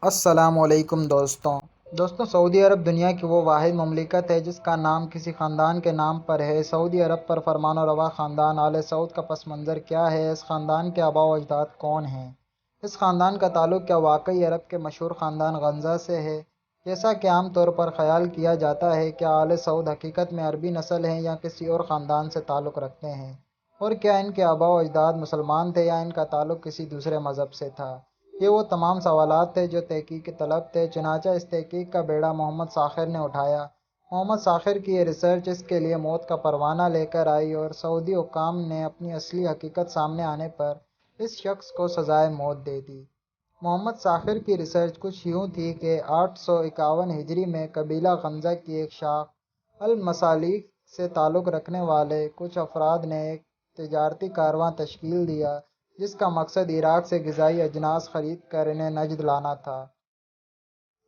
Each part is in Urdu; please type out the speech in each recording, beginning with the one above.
السلام علیکم دوستوں سعودی عرب دنیا کی وہ واحد مملکت ہے جس کا نام کسی خاندان کے نام پر ہے۔ سعودی عرب پر فرمان روا خاندان آل سعود کا پس منظر کیا ہے؟ اس خاندان کے آباء و اجداد کون ہیں؟ اس خاندان کا تعلق کیا واقعی عرب کے مشہور خاندان غنزہ سے ہے، جیسا کہ عام طور پر خیال کیا جاتا ہے؟ کیا آل سعود حقیقت میں عربی نسل ہیں یا کسی اور خاندان سے تعلق رکھتے ہیں؟ اور کیا ان کے آباء و اجداد مسلمان تھے یا ان کا تعلق کسی دوسرے مذہب سے تھا؟ یہ وہ تمام سوالات تھے جو تحقیق کے طلب تھے، چنانچہ اس تحقیق کا بیڑا محمد ساخر نے اٹھایا۔ محمد ساخر کی یہ ریسرچ اس کے لیے موت کا پروانہ لے کر آئی اور سعودی حکام نے اپنی اصلی حقیقت سامنے آنے پر اس شخص کو سزائے موت دے دی۔ محمد ساخر کی ریسرچ کچھ یوں تھی کہ 851 ہجری میں قبیلہ غنزہ کی ایک شاخ المسالیک سے تعلق رکھنے والے کچھ افراد نے ایک تجارتی کارواں تشکیل دیا جس کا مقصد عراق سے غذائی اجناس خرید کر انہیں نجد لانا تھا۔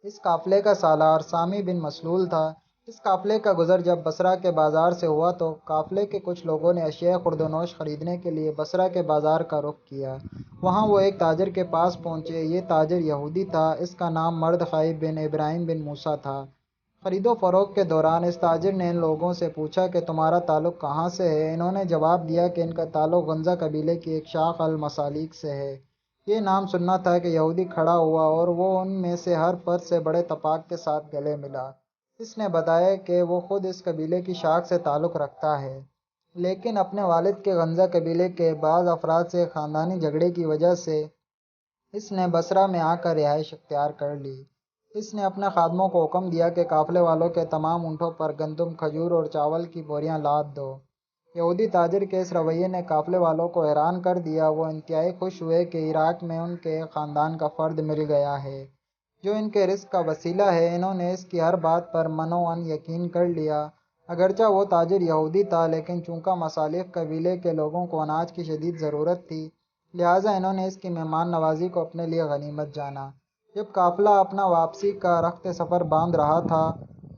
اس قافلے کا سالار سامی بن مسلول تھا۔ اس قافلے کا گزر جب بصرہ کے بازار سے ہوا تو قافلے کے کچھ لوگوں نے اشیاء خورد و نوش خریدنے کے لیے بصرہ کے بازار کا رخ کیا۔ وہاں وہ ایک تاجر کے پاس پہنچے۔ یہ تاجر یہودی تھا۔ اس کا نام مردخائی بن ابراہیم بن موسیٰ تھا۔ خرید و فروخت کے دوران اس تاجر نے ان لوگوں سے پوچھا کہ تمہارا تعلق کہاں سے ہے؟ انہوں نے جواب دیا کہ ان کا تعلق غنزہ قبیلے کی ایک شاخ المسالیک سے ہے۔ یہ نام سننا تھا کہ یہودی کھڑا ہوا اور وہ ان میں سے ہر فرد سے بڑے اتفاق کے ساتھ گلے ملا۔ اس نے بتایا کہ وہ خود اس قبیلے کی شاخ سے تعلق رکھتا ہے، لیکن اپنے والد کے غنزہ قبیلے کے بعض افراد سے خاندانی جھگڑے کی وجہ سے اس نے بصرہ میں آ کر رہائش اختیار کر لی۔ اس نے اپنے خادموں کو حکم دیا کہ قافلے والوں کے تمام اونٹوں پر گندم، کھجور اور چاول کی بوریاں لاد دو۔ یہودی تاجر کے اس رویے نے قافلے والوں کو حیران کر دیا۔ وہ انتہائی خوش ہوئے کہ عراق میں ان کے خاندان کا فرد مل گیا ہے جو ان کے رزق کا وسیلہ ہے۔ انہوں نے اس کی ہر بات پر من و عن یقین کر لیا۔ اگرچہ وہ تاجر یہودی تھا، لیکن چونکہ مسالک قبیلے کے لوگوں کو اناج کی شدید ضرورت تھی، لہٰذا انہوں نے اس کی مہمان نوازی کو اپنے لیے غنیمت جانا۔ جب قافلہ اپنا واپسی کا رخت سفر باندھ رہا تھا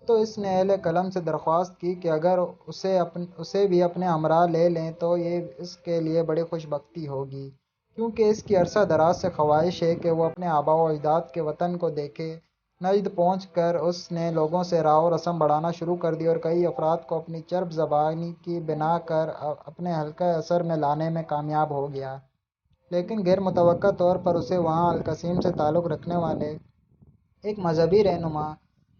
تو اس نے اہل قلم سے درخواست کی کہ اگر اسے بھی اپنے ہمراہ لے لیں تو یہ اس کے لیے بڑی خوش بختی ہوگی، کیونکہ اس کی عرصہ دراز سے خواہش ہے کہ وہ اپنے آباء و اجداد کے وطن کو دیکھے۔ نجد پہنچ کر اس نے لوگوں سے راہ و رسم بڑھانا شروع کر دی اور کئی افراد کو اپنی چرب زبانی کی بنا کر اپنے حلقۂ اثر میں لانے میں کامیاب ہو گیا، لیکن غیر متوقع طور پر اسے وہاں القصیم سے تعلق رکھنے والے ایک مذہبی رہنما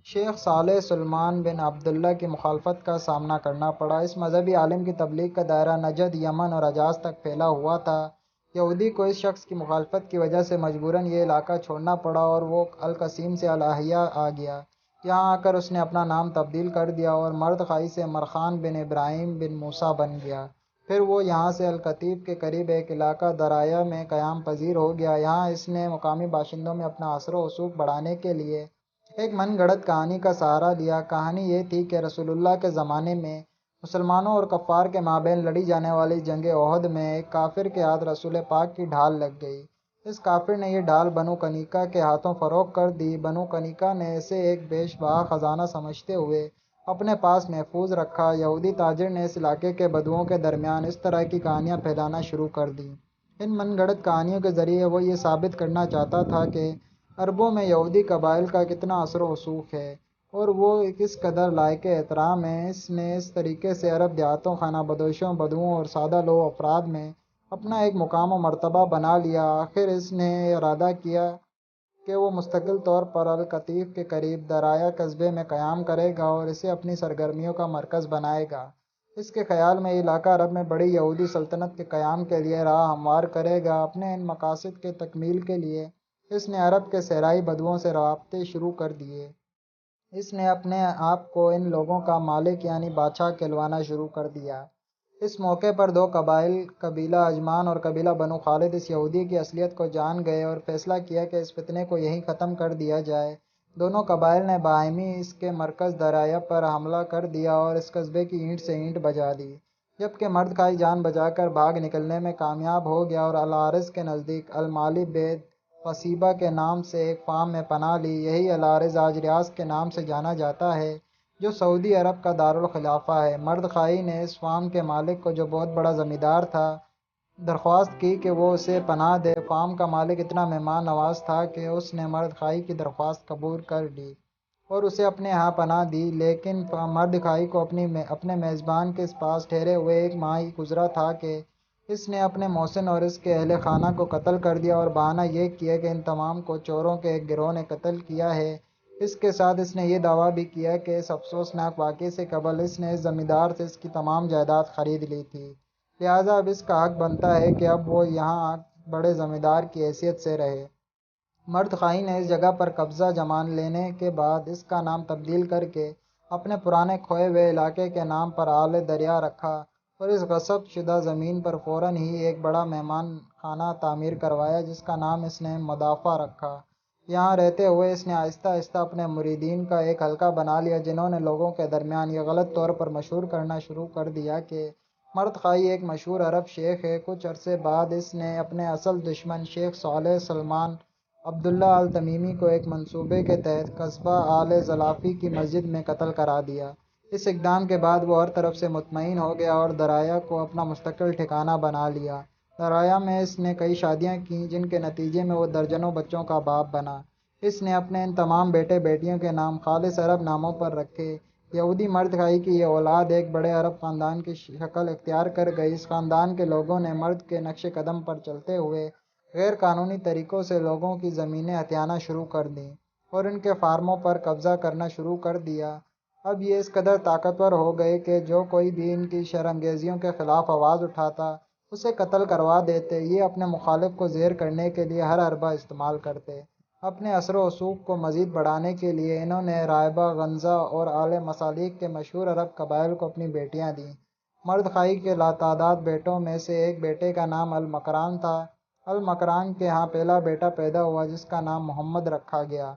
شیخ صالح سلمان بن عبداللہ کی مخالفت کا سامنا کرنا پڑا۔ اس مذہبی عالم کی تبلیغ کا دائرہ نجد، یمن اور حجاز تک پھیلا ہوا تھا۔ یہودی کو اس شخص کی مخالفت کی وجہ سے مجبوراً یہ علاقہ چھوڑنا پڑا اور وہ القصیم سے الاحیہ آ گیا۔ یہاں آ کر اس نے اپنا نام تبدیل کر دیا اور مردخائی سے مرخان بن ابراہیم بن موسیٰ بن گیا۔ پھر وہ یہاں سے الکتیب کے قریب ایک علاقہ درایا میں قیام پذیر ہو گیا۔ یہاں اس نے مقامی باشندوں میں اپنا اثر و رسوخ بڑھانے کے لیے ایک من گھڑت کہانی کا سہارا لیا۔ کہانی یہ تھی کہ رسول اللہ کے زمانے میں مسلمانوں اور کفار کے مابین لڑی جانے والی جنگ احد میں ایک کافر کے ہاتھ رسول پاک کی ڈھال لگ گئی۔ اس کافر نے یہ ڈھال بنو کنیکہ کے ہاتھوں فروخت کر دی۔ بنو کنیکہ نے اسے ایک بیش بہا خزانہ سمجھتے ہوئے اپنے پاس محفوظ رکھا۔ یہودی تاجر نے اس علاقے کے بدوؤں کے درمیان اس طرح کی کہانیاں پھیلانا شروع کر دیں۔ ان من گھڑت کہانیوں کے ذریعے وہ یہ ثابت کرنا چاہتا تھا کہ عربوں میں یہودی قبائل کا کتنا اثر و رسوخ ہے اور وہ کس قدر لائق احترام ہیں۔ اس نے اس طریقے سے عرب دیہاتوں، خانہ بدوشوں، بدوؤں اور سادہ لو افراد میں اپنا ایک مقام و مرتبہ بنا لیا۔ آخر اس نے ارادہ کیا کہ وہ مستقل طور پر الکتیف کے قریب درایا قصبے میں قیام کرے گا اور اسے اپنی سرگرمیوں کا مرکز بنائے گا۔ اس کے خیال میں یہ علاقہ عرب میں بڑی یہودی سلطنت کے قیام کے لیے راہ ہموار کرے گا۔ اپنے ان مقاصد کے تکمیل کے لیے اس نے عرب کے صحرائی بدوؤں سے رابطے شروع کر دیے۔ اس نے اپنے آپ کو ان لوگوں کا مالک یعنی بادشاہ کہلوانا شروع کر دیا۔ اس موقع پر دو قبائل، قبیلہ اجمان اور قبیلہ بنو خالد، اس یہودی کی اصلیت کو جان گئے اور فیصلہ کیا کہ اس فتنے کو یہیں ختم کر دیا جائے۔ دونوں قبائل نے باہمی اس کے مرکز درایا پر حملہ کر دیا اور اس قصبے کی اینٹ سے اینٹ بجا دی، جبکہ مردخائی جان بچا کر بھاگ نکلنے میں کامیاب ہو گیا اور العارض کے نزدیک المالی بید قصیبہ کے نام سے ایک فارم میں پناہ لی۔ یہی العارض آج ریاض کے نام سے جانا جاتا ہے جو سعودی عرب کا دارالخلافہ ہے۔ مردخائی نے اس فارم کے مالک کو، جو بہت بڑا زمیندار تھا، درخواست کی کہ وہ اسے پناہ دے۔ فارم کا مالک اتنا مہمان نواز تھا کہ اس نے مرد خائی کی درخواست قبول کر لی اور اسے اپنے ہاں پناہ دی، لیکن مرد خائی کو اپنے میزبان کے پاس ٹھہرے ہوئے 1 ماہ ہی گزرا تھا کہ اس نے اپنے محسن اور اس کے اہل خانہ کو قتل کر دیا اور بہانہ یہ کیا کہ ان تمام کو چوروں کے ایک گروہ نے قتل کیا ہے۔ اس کے ساتھ اس نے یہ دعویٰ بھی کیا کہ اس افسوسناک واقعے سے قبل اس نے اس زمیندار سے اس کی تمام جائیداد خرید لی تھی، لہٰذا اب اس کا حق بنتا ہے کہ اب وہ یہاں بڑے زمیندار کی حیثیت سے رہے۔ مرد خائی نے اس جگہ پر قبضہ جما لینے کے بعد اس کا نام تبدیل کر کے اپنے پرانے کھوئے ہوئے علاقے کے نام پر آل دریا رکھا اور اس غصب شدہ زمین پر فوراً ہی ایک بڑا مہمان خانہ تعمیر کروایا جس کا نام اس نے مدافع رکھا۔ یہاں رہتے ہوئے اس نے آہستہ آہستہ اپنے مریدین کا ایک حلقہ بنا لیا، جنہوں نے لوگوں کے درمیان یہ غلط طور پر مشہور کرنا شروع کر دیا کہ مرد خائی ایک مشہور عرب شیخ ہے۔ کچھ عرصے بعد اس نے اپنے اصل دشمن شیخ صالح سلمان عبداللہ التمیمی کو ایک منصوبے کے تحت قصبہ آل زلافی کی مسجد میں قتل کرا دیا۔ اس اقدام کے بعد وہ ہر طرف سے مطمئن ہو گیا اور درایا کو اپنا مستقل ٹھکانہ بنا لیا۔ درایا میں اس نے کئی شادیاں کیں جن کے نتیجے میں وہ درجنوں بچوں کا باپ بنا۔ اس نے اپنے ان تمام بیٹے بیٹیوں کے نام خالص عرب ناموں پر رکھے۔ یہودی مرد خائی کی یہ اولاد ایک بڑے عرب خاندان کی شکل اختیار کر گئی۔ اس خاندان کے لوگوں نے مرد کے نقش قدم پر چلتے ہوئے غیر قانونی طریقوں سے لوگوں کی زمینیں ہتھیانا شروع کر دیں اور ان کے فارموں پر قبضہ کرنا شروع کر دیا۔ اب یہ اس قدر طاقتور ہو گئے کہ جو کوئی بھی ان کی شرانگیزیوں کے خلاف آواز اٹھاتا اسے قتل کروا دیتے۔ یہ اپنے مخالف کو زیر کرنے کے لیے ہر حربہ استعمال کرتے۔ اپنے اثر و رسوخ کو مزید بڑھانے کے لیے انہوں نے رائبہ، غنزہ اور آل مسالک کے مشہور عرب قبائل کو اپنی بیٹیاں دیں۔ مرد خائی کے لاتعداد بیٹوں میں سے ایک بیٹے کا نام المکران تھا۔ المکران کے ہاں پہلا بیٹا پیدا ہوا جس کا نام محمد رکھا گیا۔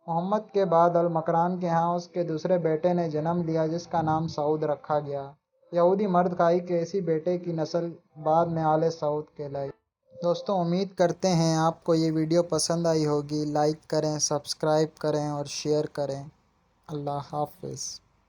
محمد کے بعد المکران کے ہاں اس کے دوسرے بیٹے نے جنم لیا جس کا نام سعود رکھا گیا۔ یہودی مرد خائی کے اسی بیٹے کی نسل بعد میں آل سعود کہلائی۔ دوستوں، امید کرتے ہیں آپ کو یہ ویڈیو پسند آئی ہوگی۔ لائک کریں، سبسکرائب کریں اور شیئر کریں۔ اللہ حافظ۔